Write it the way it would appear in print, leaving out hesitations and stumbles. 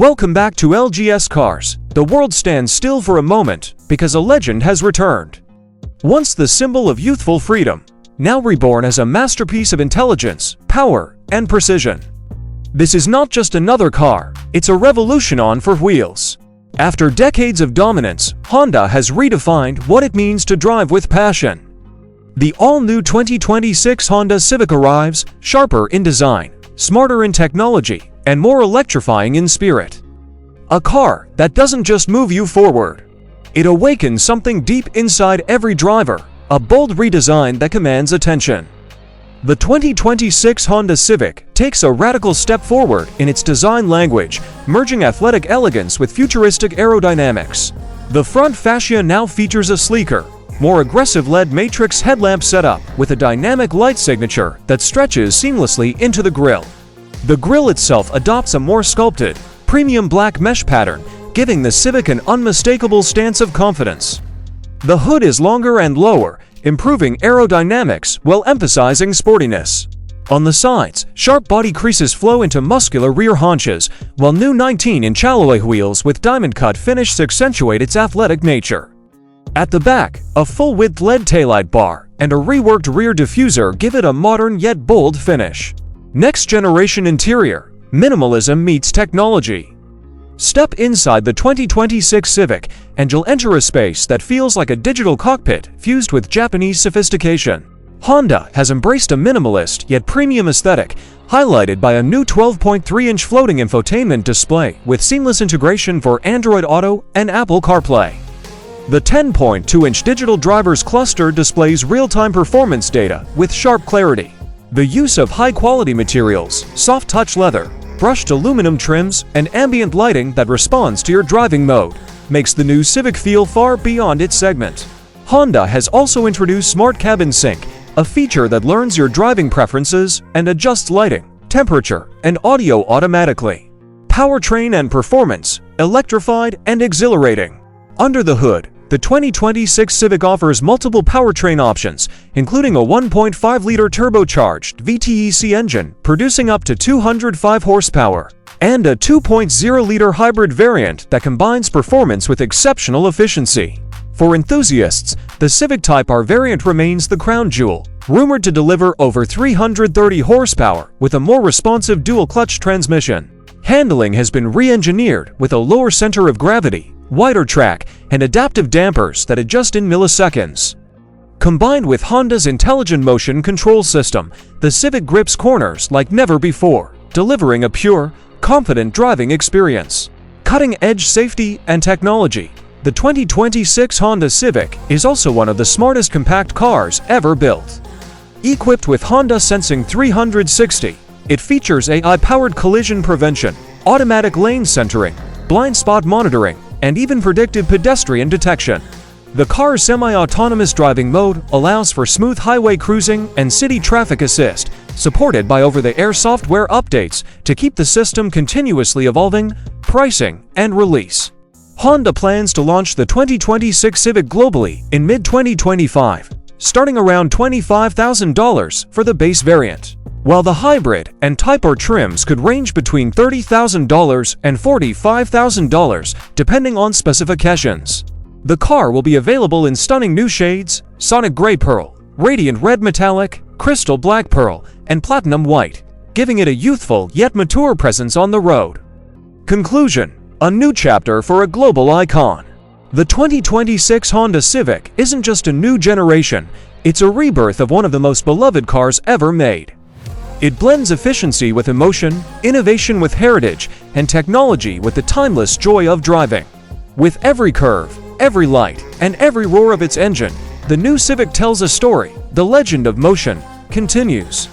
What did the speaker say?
Welcome back to LGS Cars. The world stands still for a moment because a legend has returned. Once the symbol of youthful freedom, now reborn as a masterpiece of intelligence, power, and precision. This is not just another car, it's a revolution on four wheels. After decades of dominance, Honda has redefined what it means to drive with passion. The all-new 2026 Honda Civic arrives, sharper in design, smarter in technology, and more electrifying in spirit. A car that doesn't just move you forward. It awakens something deep inside every driver, a bold redesign that commands attention. The 2026 Honda Civic takes a radical step forward in its design language, merging athletic elegance with futuristic aerodynamics. The front fascia now features a sleeker, more aggressive LED matrix headlamp setup with a dynamic light signature that stretches seamlessly into the grille. The grille itself adopts a more sculpted, premium black mesh pattern, giving the Civic an unmistakable stance of confidence. The hood is longer and lower, improving aerodynamics while emphasizing sportiness. On the sides, sharp body creases flow into muscular rear haunches, while new 19-inch alloy wheels with diamond-cut finishes accentuate its athletic nature. At the back, a full-width LED taillight bar and a reworked rear diffuser give it a modern yet bold finish. Next-generation interior, minimalism meets technology. Step inside the 2026 Civic and you'll enter a space that feels like a digital cockpit fused with Japanese sophistication. Honda has embraced a minimalist yet premium aesthetic, highlighted by a new 12.3-inch floating infotainment display with seamless integration for Android Auto and Apple CarPlay. The 10.2-inch digital driver's cluster displays real-time performance data with sharp clarity. The use of high-quality materials, soft-touch leather, brushed aluminum trims, and ambient lighting that responds to your driving mode makes the new Civic feel far beyond its segment. Honda has also introduced Smart Cabin Sync, a feature that learns your driving preferences and adjusts lighting, temperature, and audio automatically. Powertrain and performance, electrified and exhilarating. Under the hood, the 2026 Civic offers multiple powertrain options, including a 1.5-liter turbocharged VTEC engine producing up to 205 horsepower, and a 2.0-liter hybrid variant that combines performance with exceptional efficiency. For enthusiasts, the Civic Type R variant remains the crown jewel, rumored to deliver over 330 horsepower with a more responsive dual-clutch transmission. Handling has been re-engineered with a lower center of gravity, wider track, and adaptive dampers that adjust in milliseconds. Combined with Honda's intelligent motion control system, the Civic grips corners like never before, delivering a pure, confident driving experience. Cutting-edge safety and technology, the 2026 Honda Civic is also one of the smartest compact cars ever built. Equipped with Honda Sensing 360, it features AI-powered collision prevention, automatic lane centering, blind spot monitoring, and even predictive pedestrian detection. The car's semi-autonomous driving mode allows for smooth highway cruising and city traffic assist, supported by over-the-air software updates to keep the system continuously evolving, pricing, and release. Honda plans to launch the 2026 Civic globally in mid-2025, starting around $25,000 for the base variant, while the hybrid and Type R trims could range between $30,000 and $45,000 depending on specifications. The car will be available in stunning new shades: Sonic Gray Pearl, Radiant Red Metallic, Crystal Black Pearl, and Platinum White, giving it a youthful yet mature presence on the road. Conclusion: a new chapter for a global icon. The 2026 Honda Civic isn't just a new generation, it's a rebirth of one of the most beloved cars ever made. It blends efficiency with emotion, innovation with heritage, and technology with the timeless joy of driving. With every curve, every light, and every roar of its engine, the new Civic tells a story. The legend of motion continues.